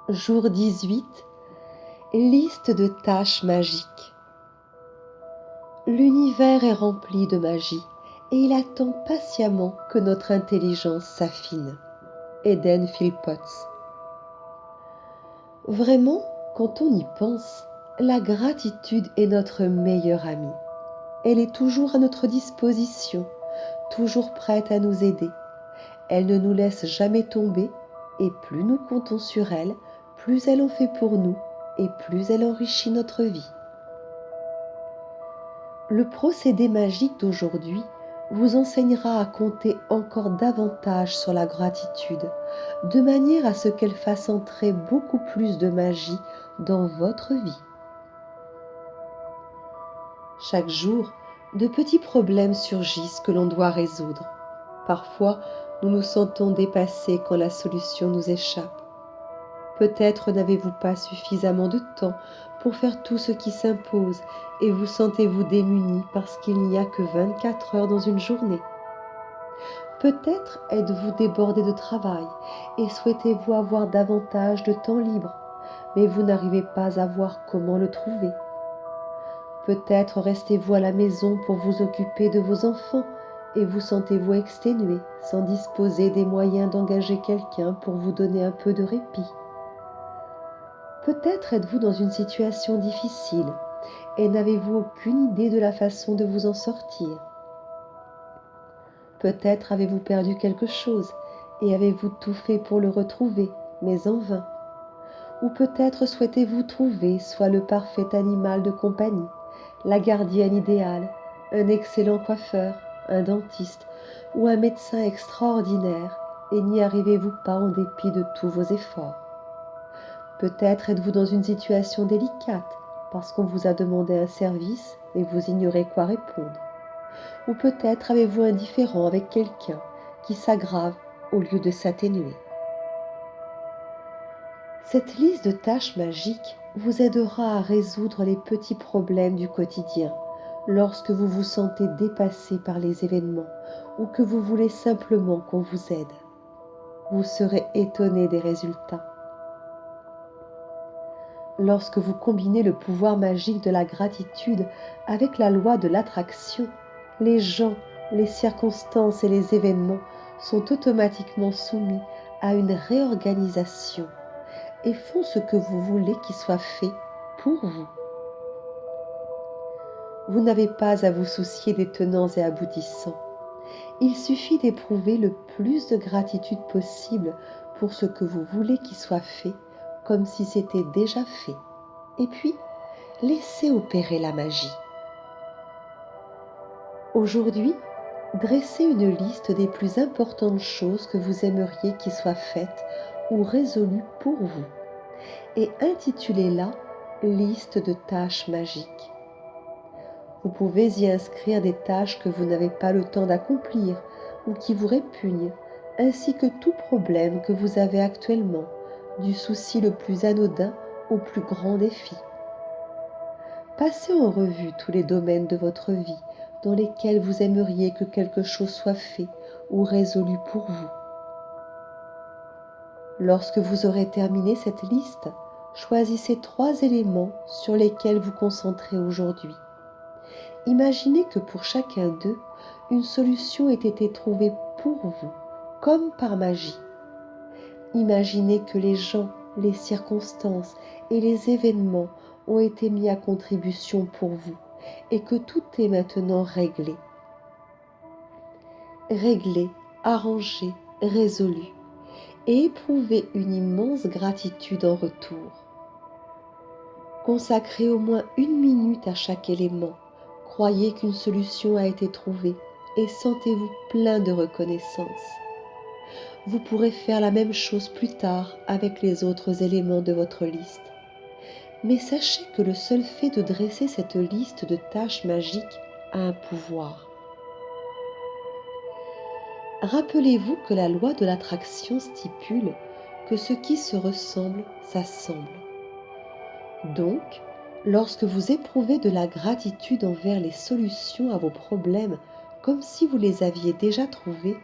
Jour 18. Liste de tâches magiques. L'univers est rempli de magie et il attend patiemment que notre intelligence s'affine. Eden Philpotts. Vraiment, quand on y pense, la gratitude est notre meilleure amie. Elle est toujours à notre disposition, toujours prête à nous aider. Elle ne nous laisse jamais tomber et plus nous comptons sur elle, plus elle en fait pour nous et plus elle enrichit notre vie. Le procédé magique d'aujourd'hui vous enseignera à compter encore davantage sur la gratitude, de manière à ce qu'elle fasse entrer beaucoup plus de magie dans votre vie. Chaque jour, de petits problèmes surgissent que l'on doit résoudre. Parfois, nous nous sentons dépassés quand la solution nous échappe. Peut-être n'avez-vous pas suffisamment de temps pour faire tout ce qui s'impose et vous sentez-vous démuni parce qu'il n'y a que 24 heures dans une journée. Peut-être êtes-vous débordé de travail et souhaitez-vous avoir davantage de temps libre, mais vous n'arrivez pas à voir comment le trouver. Peut-être restez-vous à la maison pour vous occuper de vos enfants et vous sentez-vous exténué sans disposer des moyens d'engager quelqu'un pour vous donner un peu de répit. Peut-être êtes-vous dans une situation difficile et n'avez-vous aucune idée de la façon de vous en sortir. Peut-être avez-vous perdu quelque chose et avez-vous tout fait pour le retrouver, mais en vain. Ou peut-être souhaitez-vous trouver soit le parfait animal de compagnie, la gardienne idéale, un excellent coiffeur, un dentiste ou un médecin extraordinaire et n'y arrivez-vous pas en dépit de tous vos efforts. Peut-être êtes-vous dans une situation délicate parce qu'on vous a demandé un service et vous ignorez quoi répondre. Ou peut-être avez-vous un différend avec quelqu'un qui s'aggrave au lieu de s'atténuer. Cette liste de tâches magiques vous aidera à résoudre les petits problèmes du quotidien lorsque vous vous sentez dépassé par les événements ou que vous voulez simplement qu'on vous aide. Vous serez étonné des résultats. Lorsque vous combinez le pouvoir magique de la gratitude avec la loi de l'attraction, les gens, les circonstances et les événements sont automatiquement soumis à une réorganisation et font ce que vous voulez qu'il soit fait pour vous. Vous n'avez pas à vous soucier des tenants et aboutissants. Il suffit d'éprouver le plus de gratitude possible pour ce que vous voulez qu'il soit fait, comme si c'était déjà fait. Et puis, laissez opérer la magie. Aujourd'hui, dressez une liste des plus importantes choses que vous aimeriez qui soient faites ou résolues pour vous et intitulez-la « Liste de tâches magiques ». Vous pouvez y inscrire des tâches que vous n'avez pas le temps d'accomplir ou qui vous répugnent, ainsi que tout problème que vous avez actuellement, du souci le plus anodin au plus grand défi. Passez en revue tous les domaines de votre vie dans lesquels vous aimeriez que quelque chose soit fait ou résolu pour vous. Lorsque vous aurez terminé cette liste, choisissez 3 éléments sur lesquels vous concentrez aujourd'hui. Imaginez que pour chacun d'eux, une solution ait été trouvée pour vous, comme par magie. Imaginez que les gens, les circonstances et les événements ont été mis à contribution pour vous et que tout est maintenant réglé. Réglé, arrangé, résolu et éprouvez une immense gratitude en retour. Consacrez au moins 1 minute à chaque élément. Croyez qu'une solution a été trouvée et sentez-vous plein de reconnaissance. Vous pourrez faire la même chose plus tard avec les autres éléments de votre liste. Mais sachez que le seul fait de dresser cette liste de tâches magiques a un pouvoir. Rappelez-vous que la loi de l'attraction stipule que ce qui se ressemble s'assemble. Donc, lorsque vous éprouvez de la gratitude envers les solutions à vos problèmes comme si vous les aviez déjà trouvées,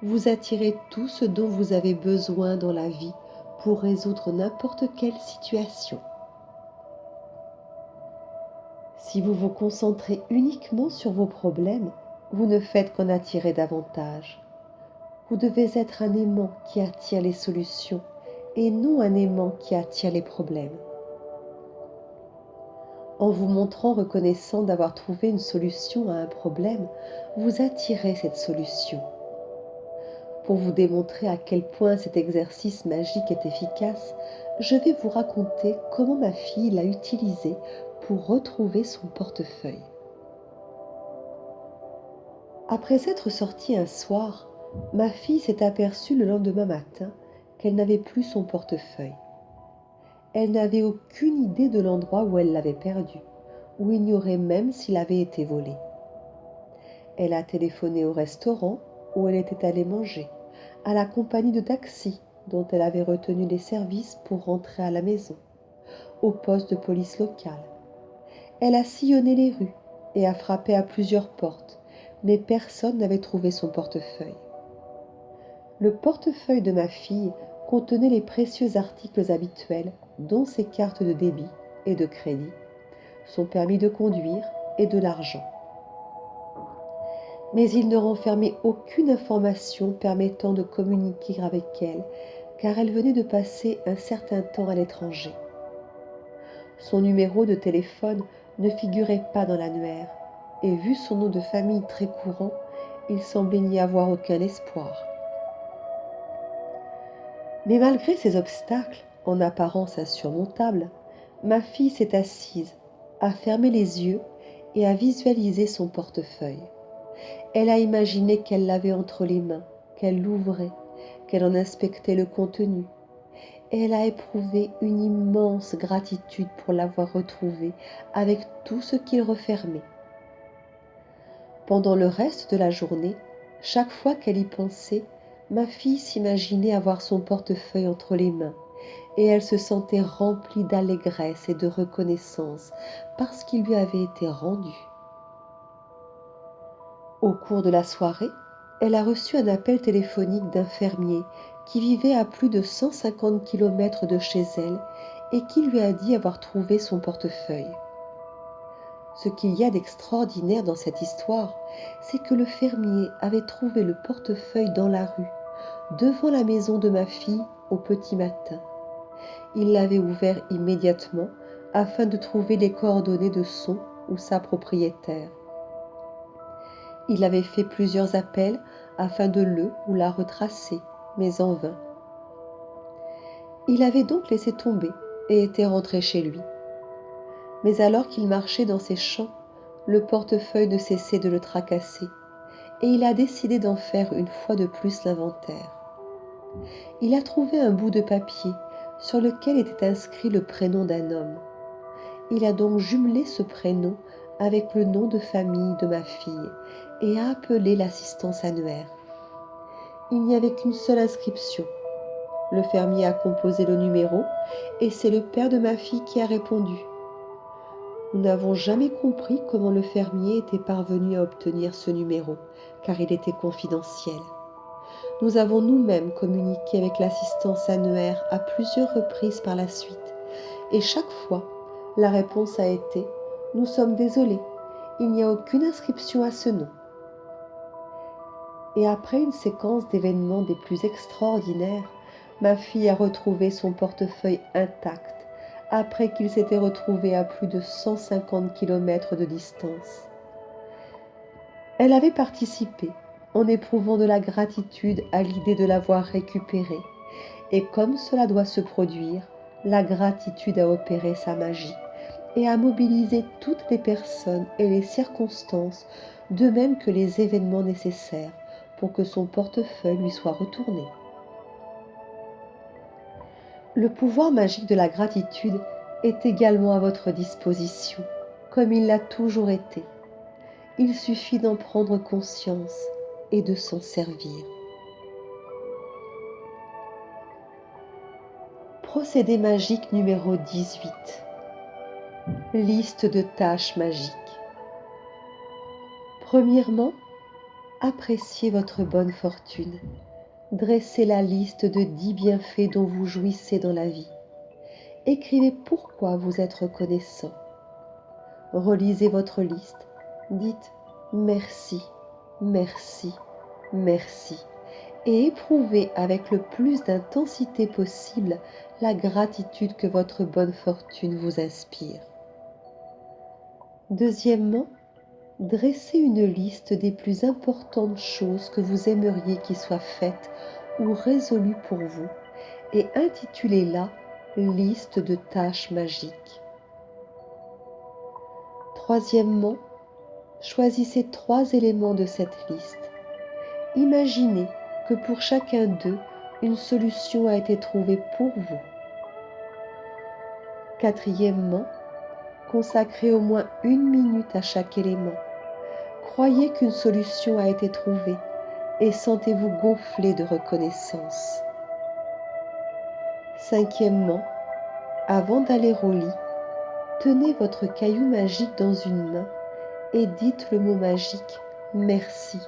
vous attirez tout ce dont vous avez besoin dans la vie pour résoudre n'importe quelle situation. Si vous vous concentrez uniquement sur vos problèmes, vous ne faites qu'en attirer davantage. Vous devez être un aimant qui attire les solutions et non un aimant qui attire les problèmes. En vous montrant reconnaissant d'avoir trouvé une solution à un problème, vous attirez cette solution. Pour vous démontrer à quel point cet exercice magique est efficace, je vais vous raconter comment ma fille l'a utilisé pour retrouver son portefeuille. Après être sortie un soir, ma fille s'est aperçue le lendemain matin qu'elle n'avait plus son portefeuille. Elle n'avait aucune idée de l'endroit où elle l'avait perdu, ou ignorait même s'il avait été volé. Elle a téléphoné au restaurant où elle était allée manger, à la compagnie de taxi dont elle avait retenu les services pour rentrer à la maison, au poste de police local. Elle a sillonné les rues et a frappé à plusieurs portes, mais personne n'avait trouvé son portefeuille. Le portefeuille de ma fille contenait les précieux articles habituels, dont ses cartes de débit et de crédit, son permis de conduire et de l'argent. Mais il ne renfermait aucune information permettant de communiquer avec elle, car elle venait de passer un certain temps à l'étranger. Son numéro de téléphone ne figurait pas dans l'annuaire, et vu son nom de famille très courant, il semblait n'y avoir aucun espoir. Mais malgré ces obstacles, en apparence insurmontables, ma fille s'est assise, a fermé les yeux et a visualisé son portefeuille. Elle a imaginé qu'elle l'avait entre les mains, qu'elle l'ouvrait, qu'elle en inspectait le contenu. Et elle a éprouvé une immense gratitude pour l'avoir retrouvé avec tout ce qu'il renfermait. Pendant le reste de la journée, chaque fois qu'elle y pensait, ma fille s'imaginait avoir son portefeuille entre les mains, et elle se sentait remplie d'allégresse et de reconnaissance parce qu'il lui avait été rendu. Au cours de la soirée, elle a reçu un appel téléphonique d'un fermier qui vivait à plus de 150 km de chez elle et qui lui a dit avoir trouvé son portefeuille. Ce qu'il y a d'extraordinaire dans cette histoire, c'est que le fermier avait trouvé le portefeuille dans la rue, devant la maison de ma fille au petit matin. Il l'avait ouvert immédiatement afin de trouver les coordonnées de son ou sa propriétaire. Il avait fait plusieurs appels afin de le ou la retracer, mais en vain. Il avait donc laissé tomber et était rentré chez lui. Mais alors qu'il marchait dans ses champs, le portefeuille ne cessait de le tracasser, et il a décidé d'en faire une fois de plus l'inventaire. Il a trouvé un bout de papier sur lequel était inscrit le prénom d'un homme. Il a donc jumelé ce prénom avec le nom de famille de ma fille et a appelé l'assistance annuaire. Il n'y avait qu'une seule inscription. Le fermier a composé le numéro et c'est le père de ma fille qui a répondu. Nous n'avons jamais compris comment le fermier était parvenu à obtenir ce numéro, car il était confidentiel. Nous avons nous-mêmes communiqué avec l'assistance annuaire à plusieurs reprises par la suite, et chaque fois, la réponse a été « Nous sommes désolés, il n'y a aucune inscription à ce nom ». Et après une séquence d'événements des plus extraordinaires, ma fille a retrouvé son portefeuille intact, après qu'il s'était retrouvé à plus de 150 km de distance. Elle avait participé, en éprouvant de la gratitude à l'idée de l'avoir récupéré, et comme cela doit se produire, la gratitude a opéré sa magie et a mobilisé toutes les personnes et les circonstances, de même que les événements nécessaires pour que son portefeuille lui soit retourné. Le pouvoir magique de la gratitude est également à votre disposition, comme il l'a toujours été. Il suffit d'en prendre conscience et de s'en servir. Procédé magique numéro 18. Liste de tâches magiques. Premièrement, appréciez votre bonne fortune. Dressez la liste de 10 bienfaits dont vous jouissez dans la vie. Écrivez pourquoi vous êtes reconnaissant. Relisez votre liste. Dites merci, merci, merci et éprouvez avec le plus d'intensité possible la gratitude que votre bonne fortune vous inspire. Deuxièmement, dressez une liste des plus importantes choses que vous aimeriez qui soient faites ou résolues pour vous et intitulez-la liste de tâches magiques. Troisièmement, choisissez 3 éléments de cette liste. Imaginez que pour chacun d'eux, une solution a été trouvée pour vous. Quatrièmement, consacrez au moins 1 minute à chaque élément. Croyez qu'une solution a été trouvée et sentez-vous gonflé de reconnaissance. Cinquièmement, avant d'aller au lit, tenez votre caillou magique dans une main et dites le mot magique « Merci »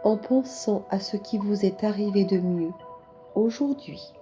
en pensant à ce qui vous est arrivé de mieux aujourd'hui.